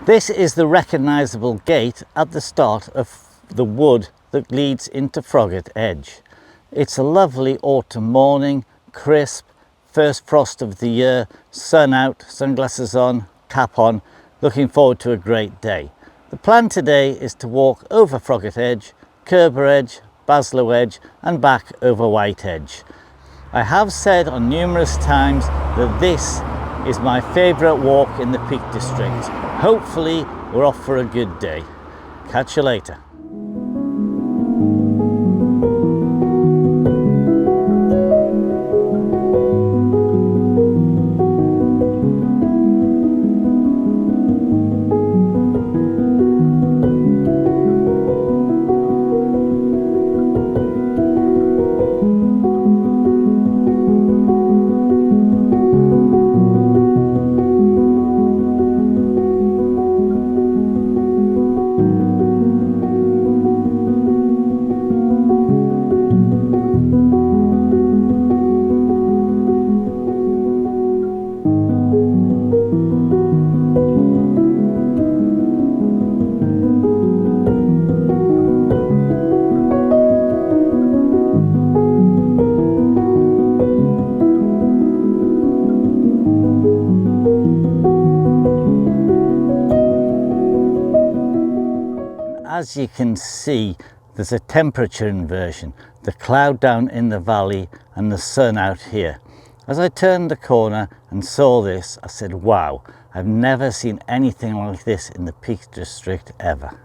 This is the recognisable gate at the start of the wood that leads into Froggatt Edge. It's a lovely autumn morning, crisp, first frost of the year, sun out, sunglasses on, cap on, looking forward to a great day. The plan today is to walk over Froggatt Edge, Curbar Edge, Baslow Edge and back over White Edge. I have said on numerous times that this is my favourite walk in the Peak District. Hopefully we're off for a good day. Catch you later. As you can see, there's a temperature inversion, the cloud down in the valley and the sun out here. As I turned the corner and saw this, I said, wow, I've never seen anything like this in the Peak District ever.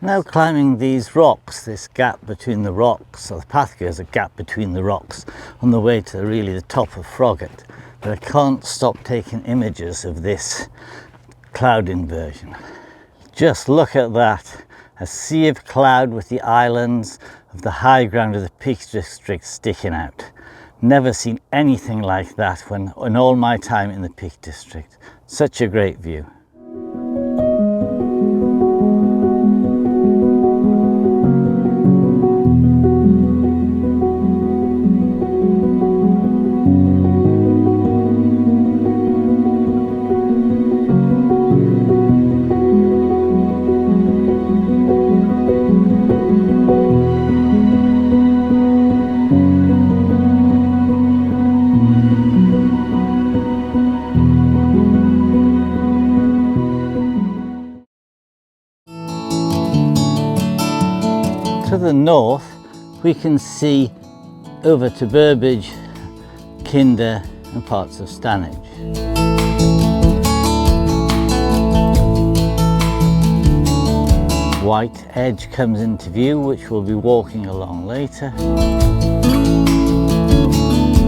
Now climbing these rocks, this gap between the rocks, or the path goes a gap between the rocks on the way to really the top of Froggatt, but I can't stop taking images of this cloud inversion. Just look at that. A sea of cloud with the islands of the high ground of the Peak District sticking out. Never seen anything like that in all my time in the Peak District. Such a great view. To the north we can see over to Burbage, Kinder and parts of Stanage. White Edge comes into view, which we'll be walking along later.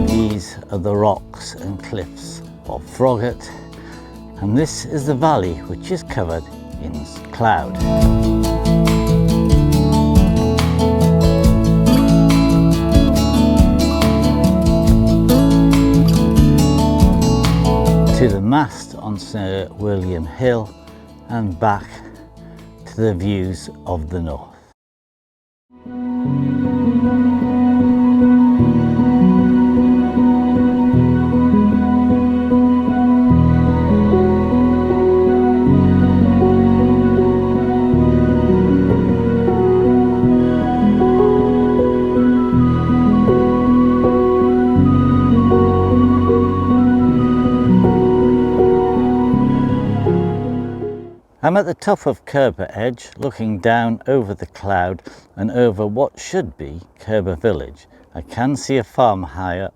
These are the rocks and cliffs of Froggatt, and this is the valley which is covered in cloud. To the mast on Sir William Hill and back to the views of the north. I'm at the top of Curbar Edge, looking down over the cloud and over what should be Curbar Village. I can see a farm high up,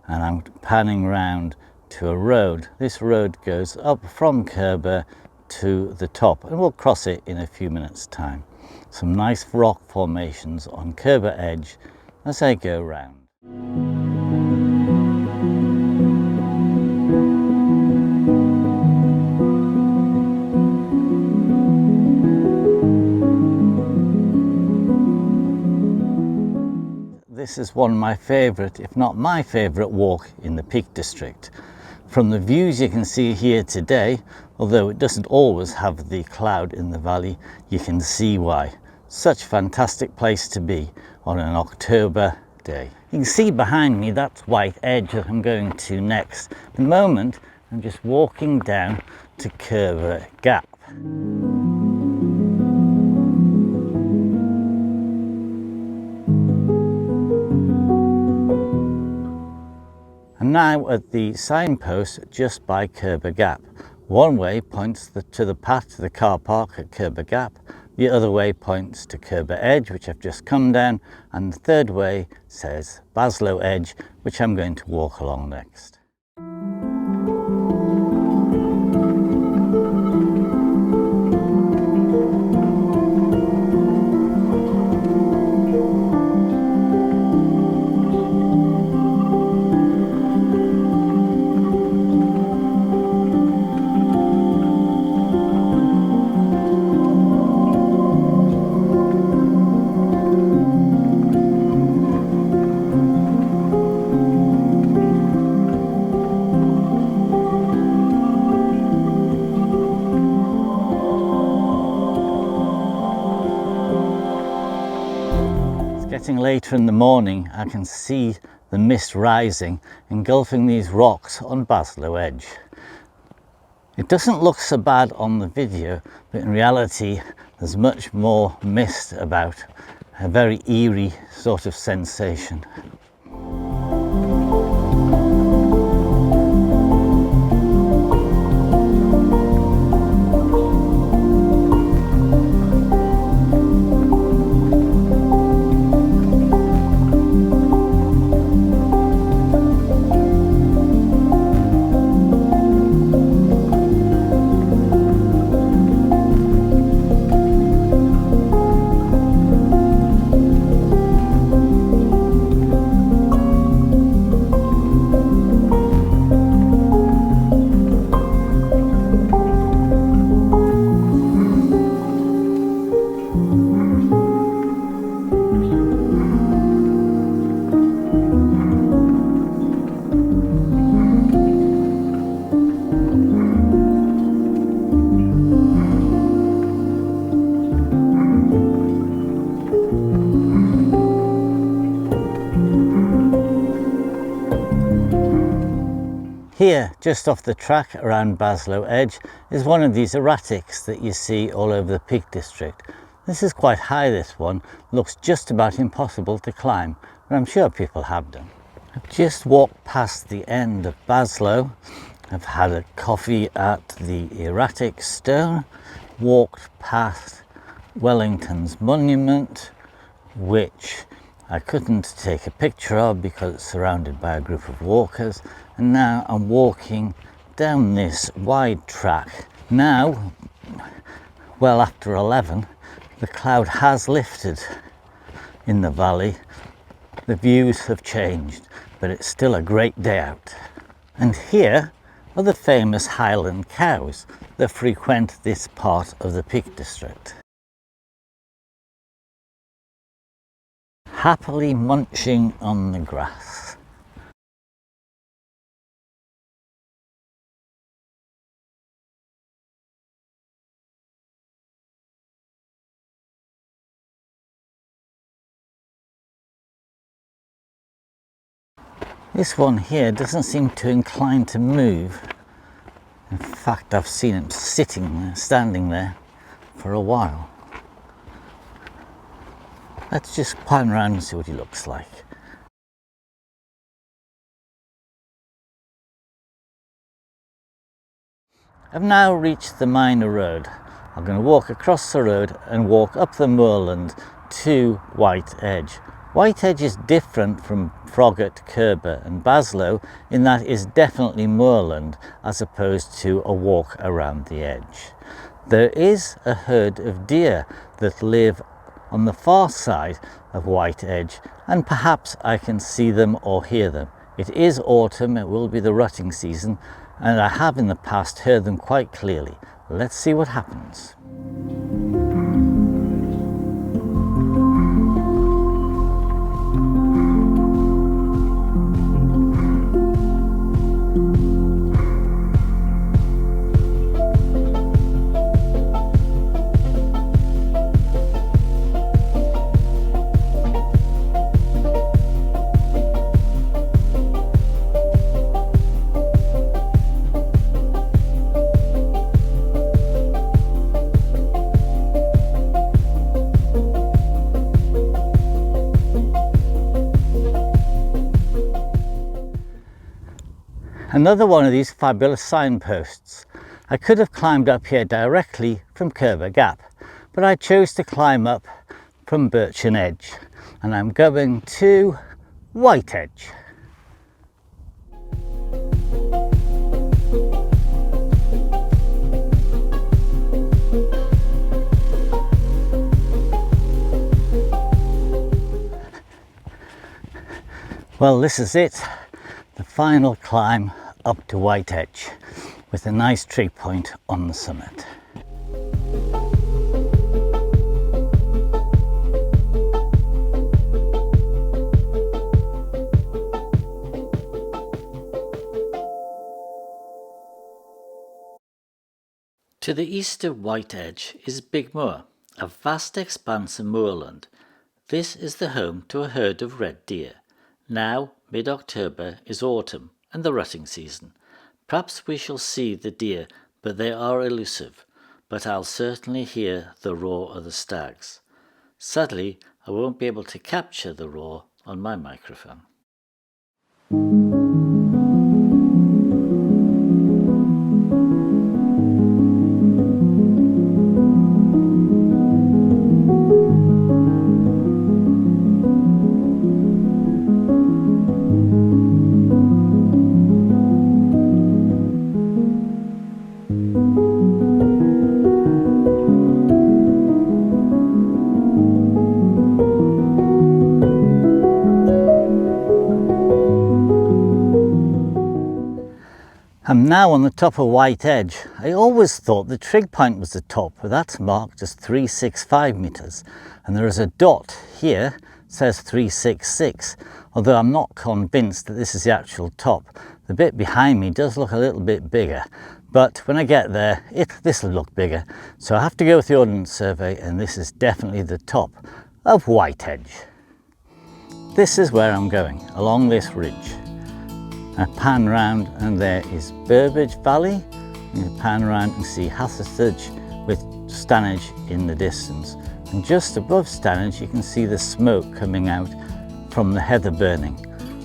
and I'm panning round to a road. This road goes up from Curbar to the top, and we'll cross it in a few minutes' time. Some nice rock formations on Curbar Edge as I go round. This is one of my favourite, if not my favourite walk in the Peak District. From the views you can see here today, although it doesn't always have the cloud in the valley, you can see why. Such a fantastic place to be on an October day. You can see behind me that's White Edge that I'm going to next. At the moment I'm just walking down to Curbar Gap. I'm now at the signpost just by Curbar Gap. One way points to the path to the car park at Curbar Gap, the other way points to Curbar Edge, which I've just come down, and the third way says Baslow Edge, which I'm going to walk along next. Getting later in the morning, I can see the mist rising, engulfing these rocks on Baslow Edge. It doesn't look so bad on the video, but in reality there's much more mist about, a very eerie sort of sensation. Here, just off the track around Baslow Edge, is one of these erratics that you see all over the Peak District. This is quite high, this one. Looks just about impossible to climb, but I'm sure people have done. I've just walked past the end of Baslow. I've had a coffee at the erratic stone, walked past Wellington's monument, which I couldn't take a picture of because it's surrounded by a group of walkers, and now I'm walking down this wide track. Now, well after 11, the cloud has lifted in the valley. The views have changed, but it's still a great day out. And here are the famous Highland cows that frequent this part of the Peak District. Happily munching on the grass. This one here doesn't seem to incline to move. In fact, I've seen him sitting there, standing there for a while. Let's just pan around and see what he looks like. I've now reached the minor road. I'm going to walk across the road and walk up the moorland to White Edge. White Edge is different from Froggatt, Curbar and Baslow in that it is definitely moorland as opposed to a walk around the edge. There is a herd of deer that live on the far side of White Edge, and perhaps I can see them or hear them. It is autumn, it will be the rutting season, and I have in the past heard them quite clearly. Let's see what happens. Another one of these fabulous signposts. I could have climbed up here directly from Curbar Gap, but I chose to climb up from Gritstone Edge, and I'm going to White Edge. Well, this is it, the final climb up to White Edge, with a nice tree point on the summit. To the east of White Edge is Big Moor, a vast expanse of moorland. This is the home to a herd of red deer. Now, mid-October is autumn and the rutting season. Perhaps we shall see the deer, but they are elusive. But I'll certainly hear the roar of the stags. Sadly, I won't be able to capture the roar on my microphone. I'm now on the top of White Edge. I always thought the trig point was the top, but that's marked as 365 metres, and there is a dot here that says 366, although I'm not convinced that this is the actual top. The bit behind me does look a little bit bigger, but when I get there this will look bigger, so I have to go with the Ordnance Survey, and this is definitely the top of White Edge. This is where I'm going, along this ridge. I pan round and there is Burbage Valley. You pan round and see Hathersedge with Stanage in the distance. And just above Stanage you can see the smoke coming out from the heather burning.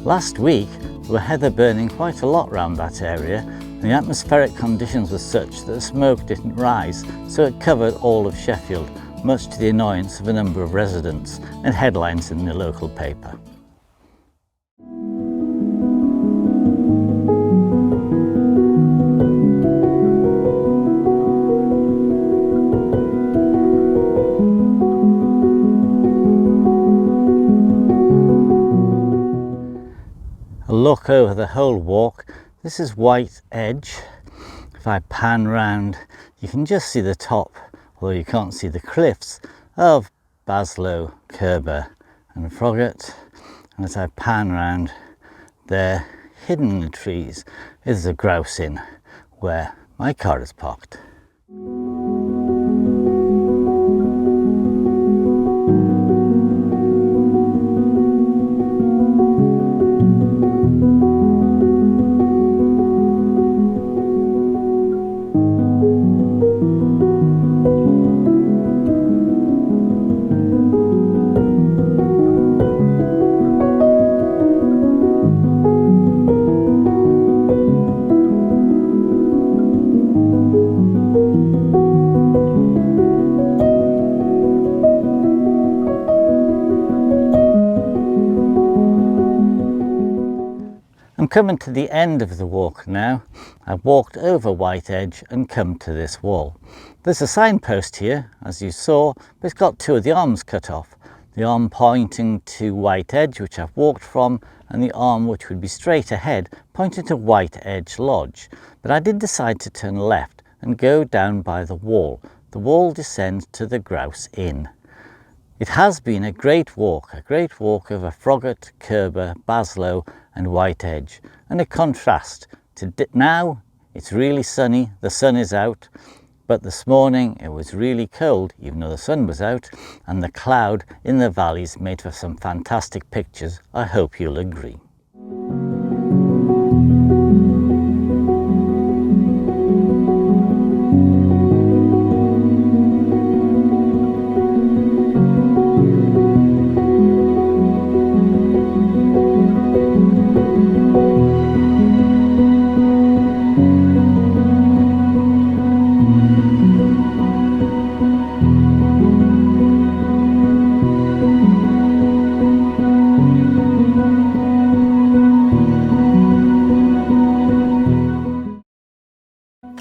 Last week there were heather burning quite a lot around that area, and the atmospheric conditions were such that the smoke didn't rise, so it covered all of Sheffield, much to the annoyance of a number of residents and headlines in the local paper. A look over the whole walk. This is White Edge. If I pan round, you can just see the top, although you can't see the cliffs of Baslow, Curbar and Froggatt. And as I pan round, there, hidden in the trees, is the grouse inn where my car is parked. I'm coming to the end of the walk now. I've walked over White Edge and come to this wall. There's a signpost here, as you saw, but it's got two of the arms cut off. The arm pointing to White Edge, which I've walked from, and the arm which would be straight ahead, pointing to White Edge Lodge. But I did decide to turn left and go down by the wall. The wall descends to the Grouse Inn. It has been a great walk over Froggatt, Curbar, Baslow and White Edge, and a contrast to now. It's really sunny, the sun is out, but this morning it was really cold even though the sun was out, and the cloud in the valleys made for some fantastic pictures. I hope you'll agree.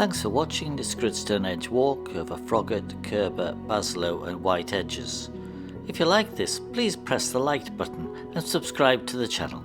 Thanks for watching this Gritstone Edge walk over Froggatt, Curbar, Baslow and White Edges. If you like this, please press the like button and subscribe to the channel.